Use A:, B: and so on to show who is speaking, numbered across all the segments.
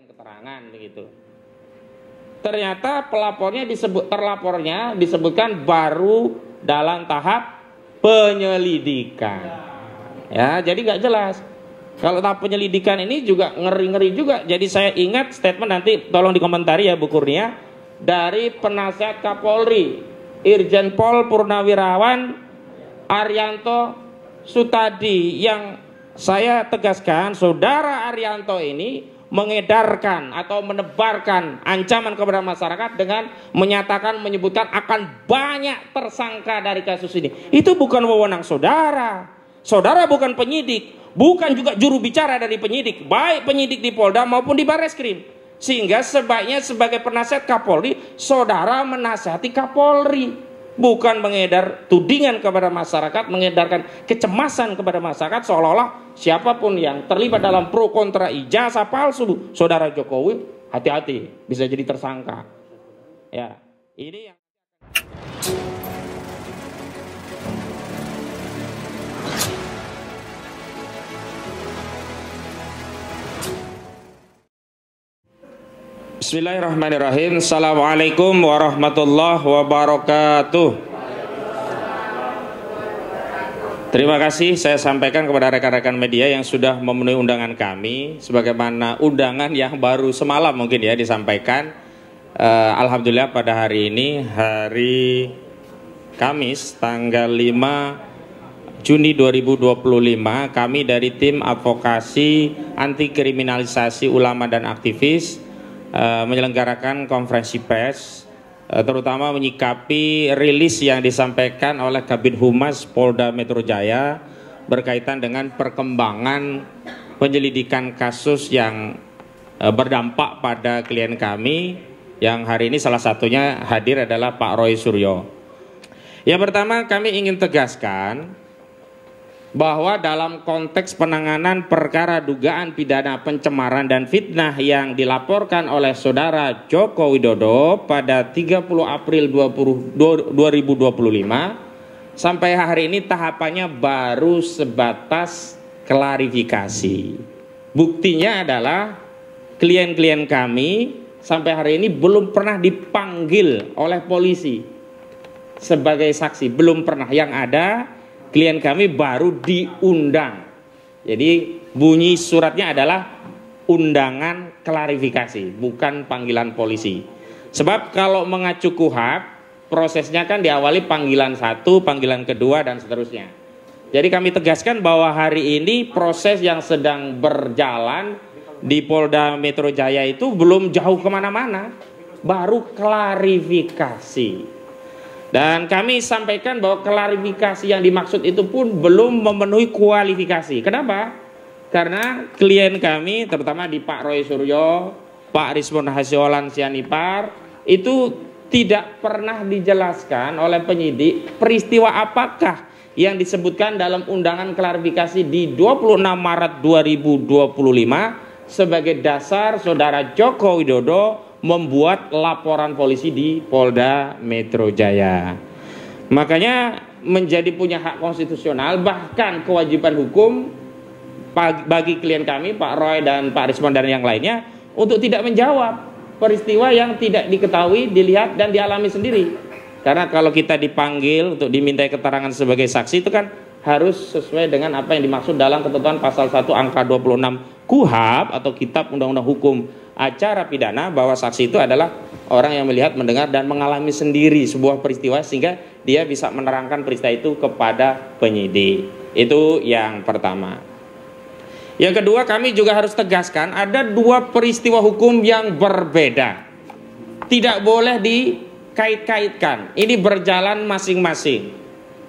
A: keterangan begitu. Ternyata terlapornya disebutkan baru dalam tahap penyelidikan. Ya, jadi nggak jelas. Kalau tahap penyelidikan ini juga ngeri-ngeri juga. Jadi saya ingat statement, nanti tolong dikomentari ya Bu Kurnia, dari penasihat Kapolri Irjen Pol Purnawirawan Arianto Sutadi, yang saya tegaskan saudara Arianto ini mengedarkan atau menebarkan ancaman kepada masyarakat dengan menyebutkan akan banyak tersangka dari kasus ini. Itu bukan wewenang saudara. Saudara bukan penyidik, bukan juga juru bicara dari penyidik, baik penyidik di Polda maupun di Barreskrim. Sehingga sebaiknya sebagai penasihat Kapolri, saudara menasihati Kapolri, bukan mengedar tudingan kepada masyarakat, mengedarkan kecemasan kepada masyarakat seolah-olah siapapun yang terlibat dalam pro kontra ijazah palsu saudara Jokowi, hati-hati bisa jadi tersangka. Ya, ini yang Bismillahirrahmanirrahim. Assalamualaikum warahmatullahi wabarakatuh. Terima kasih saya sampaikan kepada rekan-rekan media yang sudah memenuhi undangan kami, sebagaimana undangan yang baru semalam mungkin ya disampaikan. Alhamdulillah pada hari ini, hari Kamis tanggal 5 Juni 2025, kami dari tim advokasi anti kriminalisasi ulama dan aktivis menyelenggarakan konferensi pers, terutama menyikapi rilis yang disampaikan oleh Kabid Humas Polda Metro Jaya berkaitan dengan perkembangan penyelidikan kasus yang berdampak pada klien kami, yang hari ini salah satunya hadir adalah Pak Roy Suryo. Yang pertama, kami ingin tegaskan bahwa dalam konteks penanganan perkara dugaan pidana pencemaran dan fitnah yang dilaporkan oleh saudara Joko Widodo pada 30 April 2025 sampai hari ini tahapannya baru sebatas klarifikasi. Buktinya adalah klien-klien kami sampai hari ini belum pernah dipanggil oleh polisi sebagai saksi, belum pernah. Yang ada klien kami baru diundang. Jadi bunyi suratnya adalah undangan klarifikasi, bukan panggilan polisi. Sebab kalau mengacu KUHP, prosesnya kan diawali panggilan 1, panggilan kedua, dan seterusnya. Jadi kami tegaskan bahwa hari ini proses yang sedang berjalan di Polda Metro Jaya itu belum jauh kemana-mana, baru klarifikasi. Dan kami sampaikan bahwa klarifikasi yang dimaksud itu pun belum memenuhi kualifikasi. Kenapa? Karena klien kami, terutama di Pak Roy Suryo, Pak Rismon Hasiolan Sianipar, itu tidak pernah dijelaskan oleh penyidik peristiwa apakah yang disebutkan dalam undangan klarifikasi di 26 Maret 2025 sebagai dasar saudara Joko Widodo membuat laporan polisi di Polda Metro Jaya. Makanya menjadi punya hak konstitusional, bahkan kewajiban hukum bagi klien kami Pak Roy dan Pak Rismon dan yang lainnya untuk tidak menjawab peristiwa yang tidak diketahui, dilihat dan dialami sendiri. Karena kalau kita dipanggil untuk dimintai keterangan sebagai saksi itu kan harus sesuai dengan apa yang dimaksud dalam ketentuan pasal 1 angka 26 KUHP atau Kitab Undang-Undang Hukum Acara Pidana, bahwa saksi itu adalah orang yang melihat, mendengar dan mengalami sendiri sebuah peristiwa sehingga dia bisa menerangkan peristiwa itu kepada penyidik. Itu yang pertama. Yang kedua, kami juga harus tegaskan ada dua peristiwa hukum yang berbeda. Tidak boleh dikait-kaitkan. Ini berjalan masing-masing.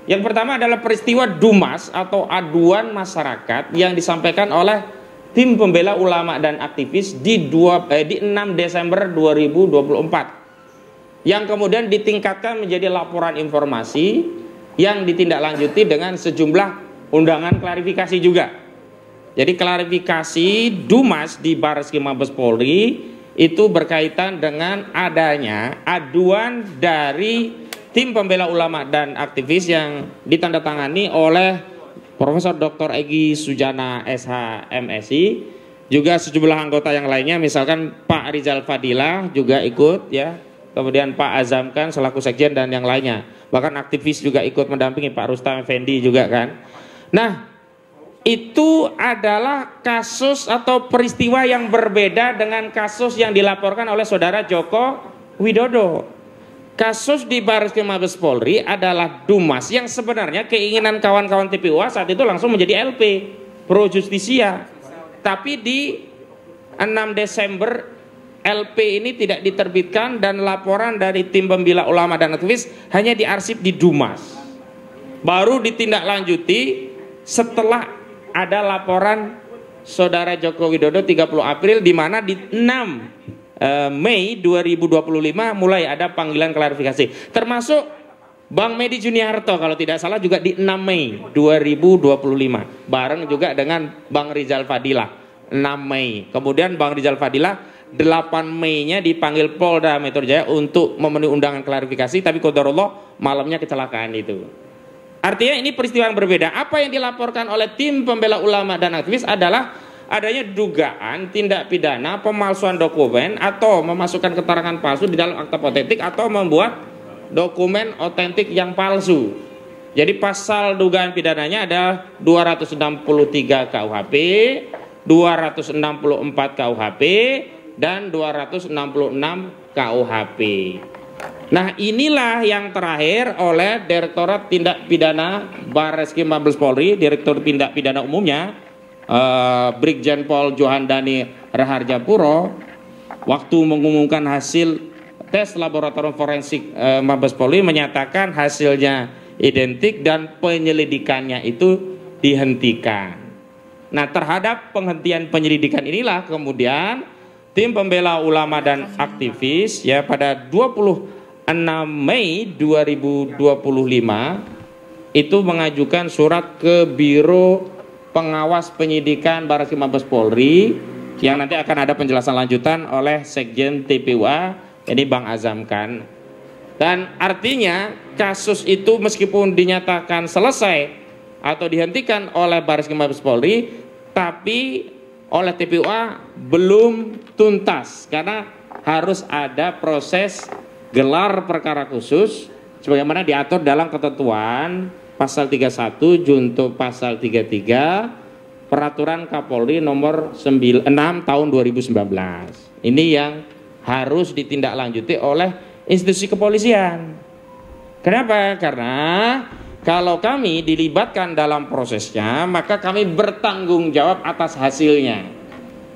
A: Yang pertama adalah peristiwa DUMAS atau aduan masyarakat yang disampaikan oleh Tim Pembela Ulama dan Aktivis di 6 Desember 2024 yang kemudian ditingkatkan menjadi laporan informasi yang ditindaklanjuti dengan sejumlah undangan klarifikasi juga. Jadi klarifikasi DUMAS di Barreskrim Mabes Polri itu berkaitan dengan adanya aduan dari Tim Pembela Ulama dan Aktivis yang ditandatangani oleh Profesor Dr. Egy Sujana SH MSI juga sejumlah anggota yang lainnya, misalkan Pak Rizal Fadilah juga ikut ya, kemudian Pak Azamkan selaku sekjen dan yang lainnya, bahkan aktivis juga ikut mendampingi Pak Rustam Effendi juga kan. Nah, itu adalah kasus atau peristiwa yang berbeda dengan kasus yang dilaporkan oleh saudara Joko Widodo. Kasus di Barreskrim Mabes Polri adalah Dumas yang sebenarnya keinginan kawan-kawan TPUA saat itu langsung menjadi LP Pro Justisia. Tapi di 6 Desember LP ini tidak diterbitkan dan laporan dari tim pembela ulama dan aktivis hanya diarsip di Dumas. Baru ditindaklanjuti setelah ada laporan saudara Joko Widodo 30 April di mana di 6 Mei 2025 mulai ada panggilan klarifikasi. Termasuk Bang Medi Juniarto kalau tidak salah juga di 6 Mei 2025 bareng juga dengan Bang Rizal Fadilah 6 Mei. Kemudian Bang Rizal Fadilah 8 Mei-nya dipanggil Polda Metro Jaya untuk memenuhi undangan klarifikasi, tapi qadarullah malamnya kecelakaan itu. Artinya ini peristiwa yang berbeda. Apa yang dilaporkan oleh tim pembela ulama dan aktivis adalah adanya dugaan tindak pidana pemalsuan dokumen atau memasukkan keterangan palsu di dalam akta otentik atau membuat dokumen otentik yang palsu. Jadi pasal dugaan pidananya ada 263 KUHP, 264 KUHP, dan 266 KUHP. Nah, inilah yang terakhir oleh Direktorat Tindak Pidana Barreskrim Mabes Polri, Direktur Tindak Pidana Umumnya, Brigjen Pol Johandani Raharjapuro, waktu mengumumkan hasil tes laboratorium forensik Mabes Polri menyatakan hasilnya identik dan penyelidikannya itu dihentikan. Nah, terhadap penghentian penyelidikan inilah kemudian tim pembela ulama dan aktivis ya pada 26 Mei 2025 itu mengajukan surat ke Biro Pengawas Penyidikan Barreskrim Mabes Polri yang nanti akan ada penjelasan lanjutan oleh Sekjen TPUA, ini Bang Azamkan. Dan artinya kasus itu meskipun dinyatakan selesai atau dihentikan oleh Barreskrim Mabes Polri, tapi oleh TPUA belum tuntas karena harus ada proses gelar perkara khusus sebagaimana diatur dalam ketentuan pasal 31 junto pasal 33 Peraturan Kapolri nomor 6 tahun 2019. Ini yang harus ditindaklanjuti oleh institusi kepolisian. Kenapa? Karena kalau kami dilibatkan dalam prosesnya, maka kami bertanggung jawab atas hasilnya.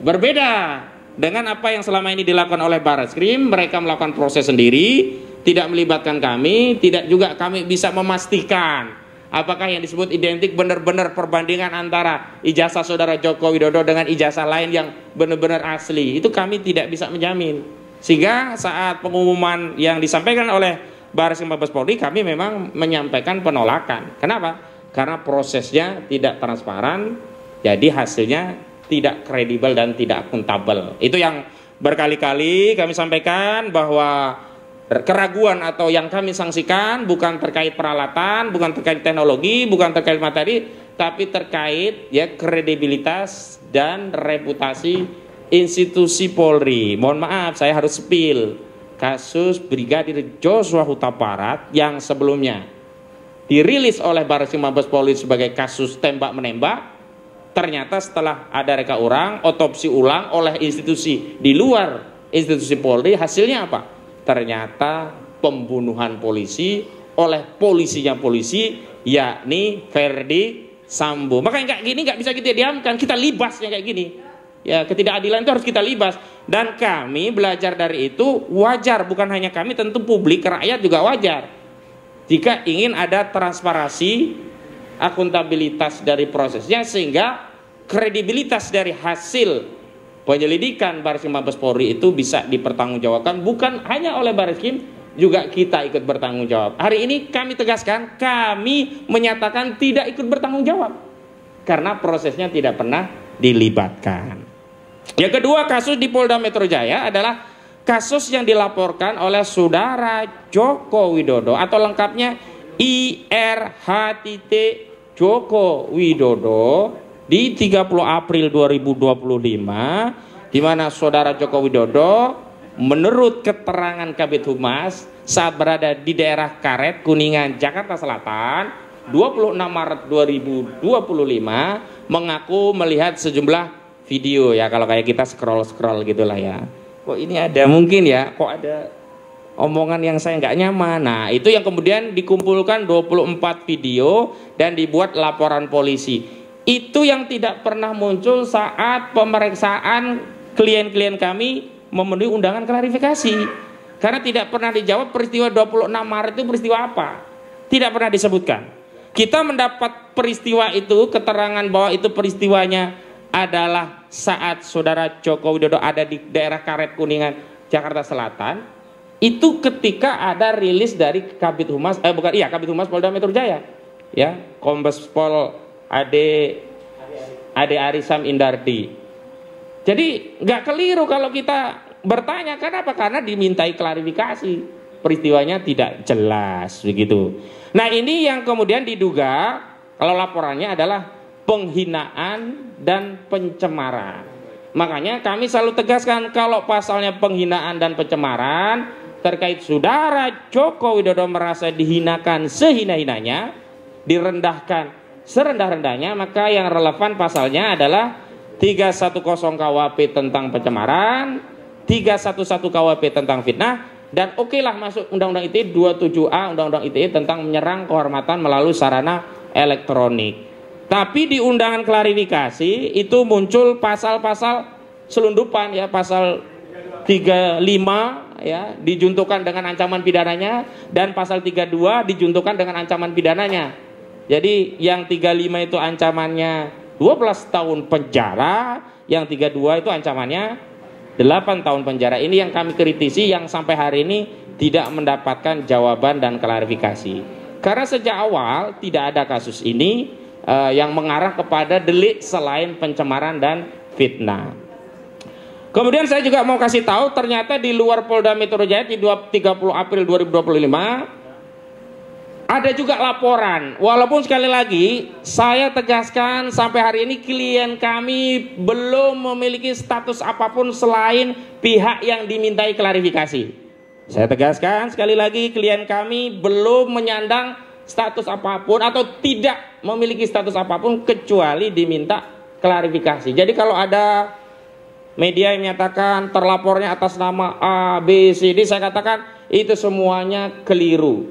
A: Berbeda dengan apa yang selama ini dilakukan oleh Barreskrim, mereka melakukan proses sendiri, tidak melibatkan kami, tidak juga kami bisa memastikan apakah yang disebut identik benar-benar perbandingan antara ijazah saudara Joko Widodo dengan ijazah lain yang benar-benar asli. Itu kami tidak bisa menjamin. Sehingga saat pengumuman yang disampaikan oleh Barreskrim Mabes Polri, kami memang menyampaikan penolakan. Kenapa? Karena prosesnya tidak transparan, jadi hasilnya tidak kredibel dan tidak akuntabel. Itu yang berkali-kali kami sampaikan bahwa keraguan atau yang kami sanksikan bukan terkait peralatan, bukan terkait teknologi, bukan terkait materi, tapi terkait ya kredibilitas dan reputasi institusi Polri. Mohon maaf, saya harus spill kasus Brigadir Joshua Huta Barat yang sebelumnya dirilis oleh Barreskrim Mabes Polri sebagai kasus tembak menembak. Ternyata setelah ada reka ulang, otopsi ulang oleh institusi di luar institusi Polri, hasilnya apa? Ternyata pembunuhan polisi oleh polisinya polisi, yakni Verdi Sambo. Makanya kayak gini nggak bisa kita diamkan, kita libasnya kayak gini. Ya, ketidakadilan itu harus kita libas. Dan kami belajar dari itu wajar, bukan hanya kami, tentu publik, rakyat juga wajar. Jika ingin ada transparansi, akuntabilitas dari prosesnya, sehingga kredibilitas dari hasil penyelidikan Barreskrim Mabes Polri itu bisa dipertanggungjawabkan, bukan hanya oleh Barreskrim, juga kita ikut bertanggung jawab. Hari ini kami tegaskan, kami menyatakan tidak ikut bertanggung jawab karena prosesnya tidak pernah dilibatkan. Yang kedua, kasus di Polda Metro Jaya adalah kasus yang dilaporkan oleh saudara Joko Widodo atau lengkapnya IRH Joko Widodo di 30 April 2025, di mana Saudara Joko Widodo menurut keterangan Kabid Humas saat berada di daerah Karet, Kuningan, Jakarta Selatan 26 Maret 2025 mengaku melihat sejumlah video, ya kalau kayak kita scroll gitulah ya. Kok ini ada mungkin ya, kok ada omongan yang saya nggak nyaman. Nah, itu yang kemudian dikumpulkan 24 video dan dibuat laporan polisi. Itu yang tidak pernah muncul saat pemeriksaan klien-klien kami memenuhi undangan klarifikasi. Karena tidak pernah dijawab peristiwa 26 Maret itu peristiwa apa. Tidak pernah disebutkan. Kita mendapat peristiwa itu, keterangan bahwa itu peristiwanya adalah saat Saudara Joko Widodo ada di daerah Karet, Kuningan, Jakarta Selatan. Itu ketika ada rilis dari Kabid Humas, Kabid Humas Polda Metro Jaya, ya, Kombes Pol Ade Arisam Indardi. Jadi nggak keliru kalau kita bertanya, kenapa? Karena dimintai klarifikasi, peristiwanya tidak jelas begitu. Nah, ini yang kemudian diduga kalau laporannya adalah penghinaan dan pencemaran. Makanya kami selalu tegaskan kalau pasalnya penghinaan dan pencemaran terkait Saudara Joko Widodo merasa dihinakan sehina-hinanya, direndahkan serendah-rendahnya, maka yang relevan pasalnya adalah 310 KUHP tentang pencemaran, 311 KUHP tentang fitnah, dan okelah masuk Undang-Undang ITE 27A, Undang-Undang ITE tentang menyerang kehormatan melalui sarana elektronik. Tapi di undangan klarifikasi itu muncul pasal-pasal selundupan, ya, pasal 35 ya dijuntukan dengan ancaman pidananya, dan pasal 32 dijuntukan dengan ancaman pidananya. Jadi yang 35 itu ancamannya 12 tahun penjara, yang 32 itu ancamannya 8 tahun penjara. Ini yang kami kritisi, yang sampai hari ini tidak mendapatkan jawaban dan klarifikasi. Karena sejak awal tidak ada kasus ini yang mengarah kepada delik selain pencemaran dan fitnah. Kemudian saya juga mau kasih tahu, ternyata di luar Polda Metro Jaya di 30 April 2025 ada juga laporan. Walaupun sekali lagi saya tegaskan sampai hari ini klien kami belum memiliki status apapun selain pihak yang dimintai klarifikasi. Saya tegaskan sekali lagi, klien kami belum menyandang status apapun atau tidak memiliki status apapun kecuali diminta klarifikasi. Jadi kalau ada media yang menyatakan terlapornya atas nama A, B, C, D, saya katakan itu semuanya keliru,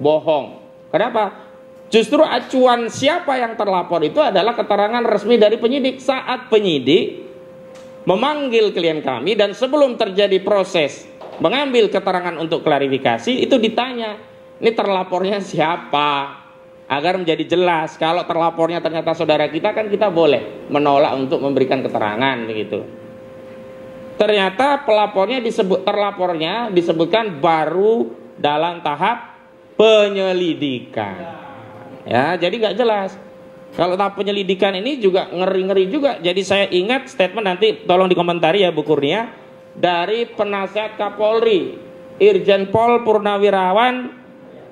A: bohong. Kenapa? Justru acuan siapa yang terlapor itu adalah keterangan resmi dari penyidik. Saat penyidik memanggil klien kami dan sebelum terjadi proses mengambil keterangan untuk klarifikasi, itu ditanya, ini terlapornya siapa? Agar menjadi jelas. Kalau terlapornya ternyata saudara kita, kan kita boleh menolak untuk memberikan keterangan begitu. Ternyata terlapornya disebutkan baru dalam tahap penyelidikan. Ya, jadi nggak jelas. Kalau tahap penyelidikan ini juga ngeri-ngeri juga. Jadi saya ingat statement, nanti tolong dikomentari ya Bu Kurnia, dari penasihat Kapolri Irjen Pol Purnawirawan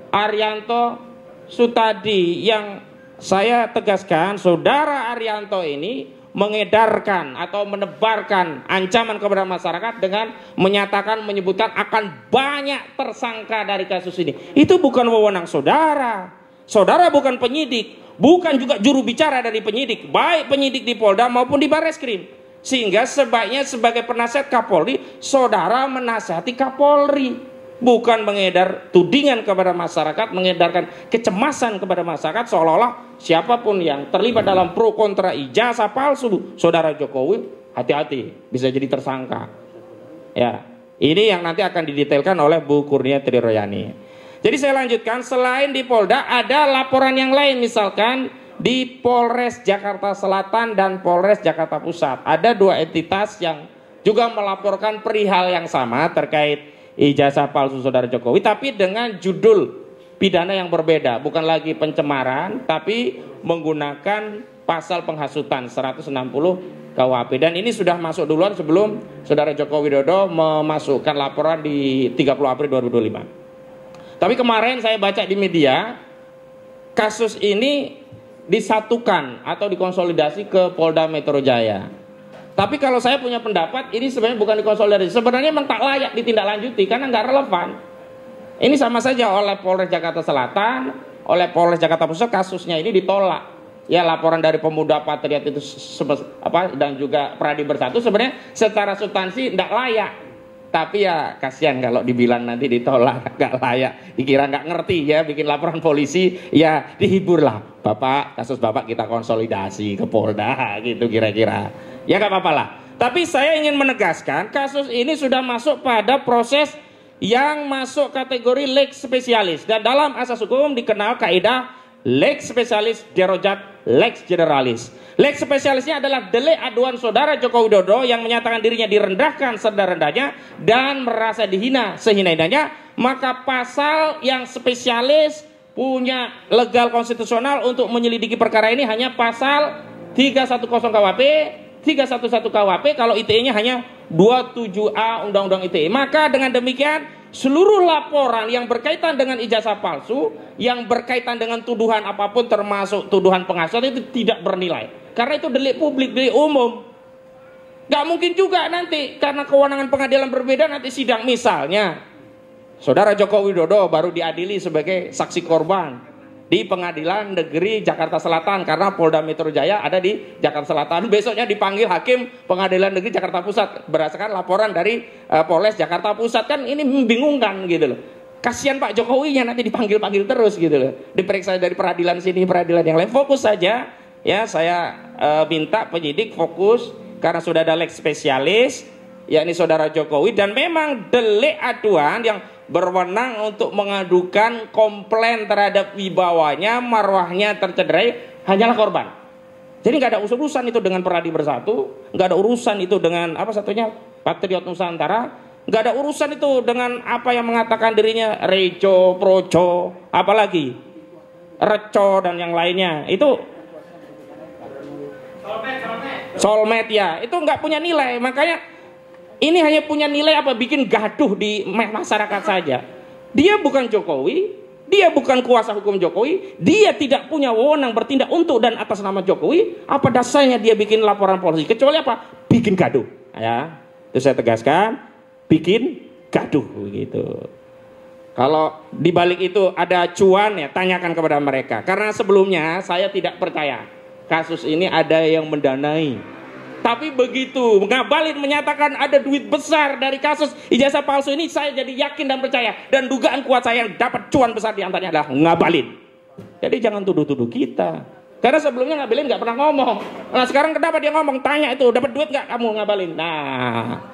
A: Arianto Sutadi, yang saya tegaskan Saudara Arianto ini mengedarkan atau menebarkan ancaman kepada masyarakat dengan menyebutkan akan banyak tersangka dari kasus ini. Itu bukan wewenang saudara. Saudara bukan penyidik, bukan juga juru bicara dari penyidik, baik penyidik di Polda maupun di Barreskrim. Sehingga sebaiknya sebagai penasihat Kapolri, saudara menasihati Kapolri, bukan mengedar tudingan kepada masyarakat, mengedarkan kecemasan kepada masyarakat seolah-olah siapapun yang terlibat dalam pro kontra ijazah palsu Saudara Jokowi, hati-hati bisa jadi tersangka. Ya, ini yang nanti akan didetailkan oleh Bu Kurnia Triroyani. Jadi saya lanjutkan, selain di Polda ada laporan yang lain, misalkan di Polres Jakarta Selatan dan Polres Jakarta Pusat. Ada dua entitas yang juga melaporkan perihal yang sama terkait ijazah palsu Saudara Jokowi, tapi dengan judul pidana yang berbeda, bukan lagi pencemaran, tapi menggunakan pasal penghasutan 160 KUHP. Dan ini sudah masuk duluan sebelum Saudara Joko Widodo memasukkan laporan di 30 April 2025. Tapi kemarin saya baca di media, kasus ini disatukan atau dikonsolidasi ke Polda Metro Jaya. Tapi kalau saya punya pendapat, ini sebenarnya bukan dikonsolidasi, sebenarnya memang tak layak ditindaklanjuti karena nggak relevan. Ini sama saja oleh Polres Jakarta Selatan, oleh Polres Jakarta Pusat, kasusnya ini ditolak. Ya, laporan dari Pemuda Patriot itu dan juga Pradi Bersatu sebenarnya secara substansi tidak layak. Tapi ya kasihan kalau dibilang nanti ditolak, nggak layak, dikira nggak ngerti ya, bikin laporan polisi, ya dihibur lah, Bapak, kasus Bapak kita konsolidasi ke Polda gitu kira-kira. Ya nggak apa-apa lah. Tapi saya ingin menegaskan kasus ini sudah masuk pada proses yang masuk kategori lex spesialis, dan dalam asas hukum dikenal kaidah lex spesialis derojat lex generalis. Lex spesialisnya adalah delik aduan saudara Joko Widodo yang menyatakan dirinya direndahkan serendah-rendahnya dan merasa dihina sehina-hinanya, maka pasal yang spesialis punya legal konstitusional untuk menyelidiki perkara ini hanya pasal 310 KWP, 311 KWP, kalau ITE-nya hanya 27A Undang-Undang ITE. Maka dengan demikian seluruh laporan yang berkaitan dengan ijazah palsu, yang berkaitan dengan tuduhan apapun termasuk tuduhan pengasuhan itu tidak bernilai. Karena itu delik publik, delik umum. Gak mungkin juga nanti karena kewenangan pengadilan berbeda nanti sidang, misalnya saudara Joko Widodo baru diadili sebagai saksi korban di Pengadilan Negeri Jakarta Selatan karena Polda Metro Jaya ada di Jakarta Selatan. Besoknya dipanggil hakim Pengadilan Negeri Jakarta Pusat berdasarkan laporan dari Polres Jakarta Pusat. Kan ini membingungkan gitu loh. Kasihan Pak Jokowinya nanti dipanggil-panggil terus gitu loh. Diperiksa dari peradilan sini, peradilan yang lain. Fokus saja. Ya, saya minta penyidik fokus karena sudah ada lex spesialis, yakni saudara Jokowi, dan memang delik aduan yang berwenang untuk mengadukan komplain terhadap wibawanya, marwahnya tercederai hanyalah korban. Jadi nggak ada urusan itu dengan Pradi Bersatu, nggak ada urusan itu dengan apa satunya Patriot Nusantara, nggak ada urusan itu dengan apa yang mengatakan dirinya Rejo, Projo, apalagi Reco dan yang lainnya. Itu soulmate ya, itu nggak punya nilai. Makanya ini hanya punya nilai apa, bikin gaduh di masyarakat saja. Dia bukan Jokowi, dia bukan kuasa hukum Jokowi, dia tidak punya wewenang bertindak untuk dan atas nama Jokowi. Apa dasarnya dia bikin laporan polisi? Kecuali apa? Bikin gaduh. Ya, itu saya tegaskan, bikin gaduh gitu. Kalau dibalik itu ada cuan ya, tanyakan kepada mereka. Karena sebelumnya saya tidak percaya kasus ini ada yang mendanai. Tapi begitu Ngabalin menyatakan ada duit besar dari kasus ijazah palsu ini, saya jadi yakin dan percaya. Dan dugaan kuat saya yang dapat cuan besar diantaranya adalah Ngabalin. Jadi jangan tuduh-tuduh kita. Karena sebelumnya Ngabalin nggak pernah ngomong. Nah sekarang kenapa dia ngomong? Tanya itu, dapat duit nggak kamu Ngabalin? Nah,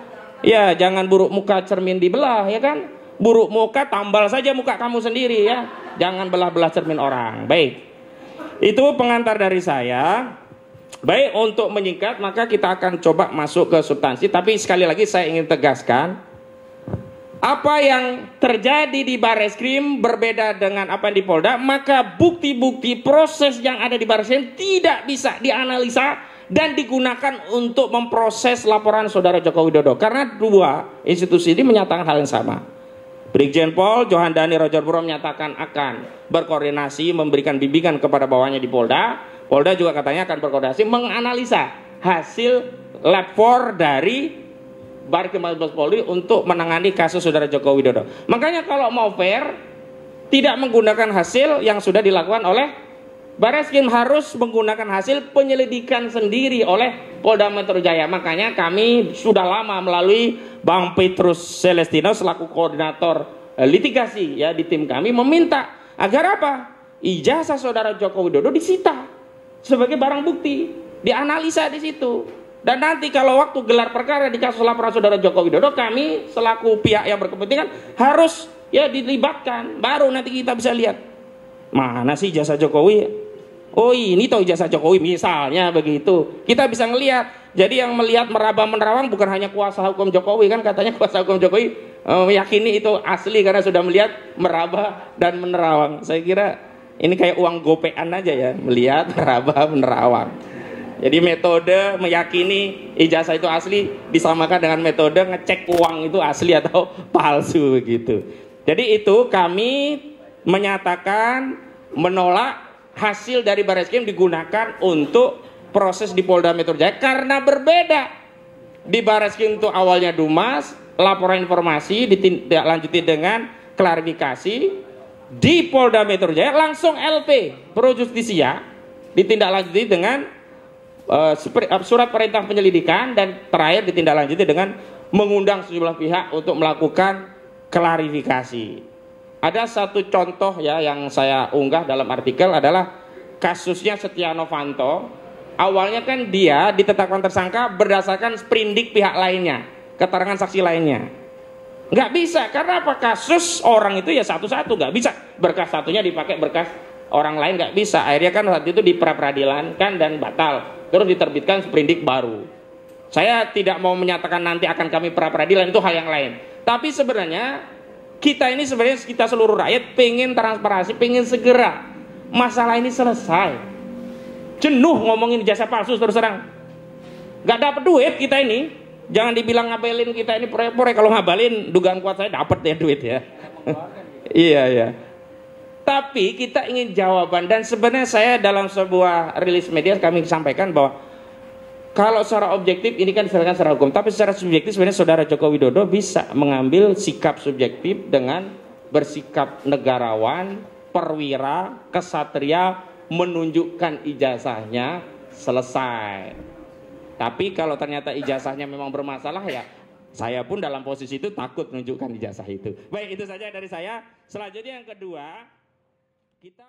A: ya jangan buruk muka cermin dibelah ya kan. Buruk muka tambal saja muka kamu sendiri ya. Jangan belah-belah cermin orang. Baik. Itu pengantar dari saya. Baik, untuk menyingkat maka kita akan coba masuk ke substansi. Tapi sekali lagi saya ingin tegaskan, apa yang terjadi di Barreskrim berbeda dengan apa yang di Polda. Maka bukti-bukti proses yang ada di Barreskrim tidak bisa dianalisa dan digunakan untuk memproses laporan saudara Joko Widodo. Karena dua institusi ini menyatakan hal yang sama. Brigjen Pol Johandani Rojorburo menyatakan akan berkoordinasi memberikan bimbingan kepada bawahnya di Polda. Polda juga katanya akan berkoordinasi menganalisa hasil lab 4 dari Barreskrim Mabes Polri untuk menangani kasus saudara Joko Widodo. Makanya kalau mau fair, tidak menggunakan hasil yang sudah dilakukan oleh Barreskrim, harus menggunakan hasil penyelidikan sendiri oleh Polda Metro Jaya. Makanya kami sudah lama melalui Bang Petrus Celestino selaku koordinator litigasi ya di tim kami meminta agar apa? Ijazah saudara Joko Widodo disita sebagai barang bukti, dianalisa di situ. Dan nanti kalau waktu gelar perkara di kasus laporan saudara Joko Widodo, kami selaku pihak yang berkepentingan harus ya dilibatkan, baru nanti kita bisa lihat mana sih ijazah Jokowi. Oh ini toh ijazah Jokowi misalnya begitu. Kita bisa ngelihat. Jadi yang melihat meraba menerawang bukan hanya kuasa hukum Jokowi, kan katanya kuasa hukum Jokowi meyakini itu asli karena sudah melihat meraba dan menerawang. Saya kira ini kayak uang gopean aja ya, melihat meraba menerawang. Jadi metode meyakini ijazah itu asli disamakan dengan metode ngecek uang itu asli atau palsu gitu. Jadi itu kami menyatakan menolak hasil dari Barreskrim digunakan untuk proses di Polda Metro Jaya karena berbeda. Di Barreskrim itu awalnya Dumas, laporan informasi ditindaklanjuti dengan klarifikasi. Di Polda Metro Jaya langsung LP Pro Justisia ditindaklanjuti dengan surat perintah penyelidikan, dan terakhir ditindaklanjuti dengan mengundang sejumlah pihak untuk melakukan klarifikasi. Ada satu contoh ya yang saya unggah dalam artikel adalah kasusnya Setia Novanto. Awalnya kan dia ditetapkan tersangka berdasarkan sprindik pihak lainnya, keterangan saksi lainnya. Nggak bisa, karena apa? Kasus orang itu ya satu-satu, nggak bisa berkas satunya dipakai berkas orang lain, nggak bisa. Akhirnya kan saat itu diperadilankan dan batal, terus diterbitkan sprindik baru. Saya tidak mau menyatakan nanti akan kami peradilan, itu hal yang lain. Tapi sebenarnya kita ini sebenarnya kita seluruh rakyat pengen transparansi, pengen segera masalah ini selesai. Jenuh ngomongin jasa palsu terus terang. Nggak dapat duit kita ini. Jangan dibilang ngabelin kita ini proyek-proyek, kalau ngabalin dugaan kuat saya dapat ya duit ya. Iya ya. Tapi kita ingin jawaban, dan sebenarnya saya dalam sebuah rilis media kami sampaikan bahwa kalau secara objektif ini kan diserahkan secara hukum, tapi secara subjektif sebenarnya Saudara Joko Widodo bisa mengambil sikap subjektif dengan bersikap negarawan, perwira, kesatria, menunjukkan ijazahnya, selesai. Tapi kalau ternyata ijazahnya memang bermasalah, ya saya pun dalam posisi itu takut menunjukkan ijazah itu. Baik, itu saja dari saya. Selanjutnya yang kedua, kita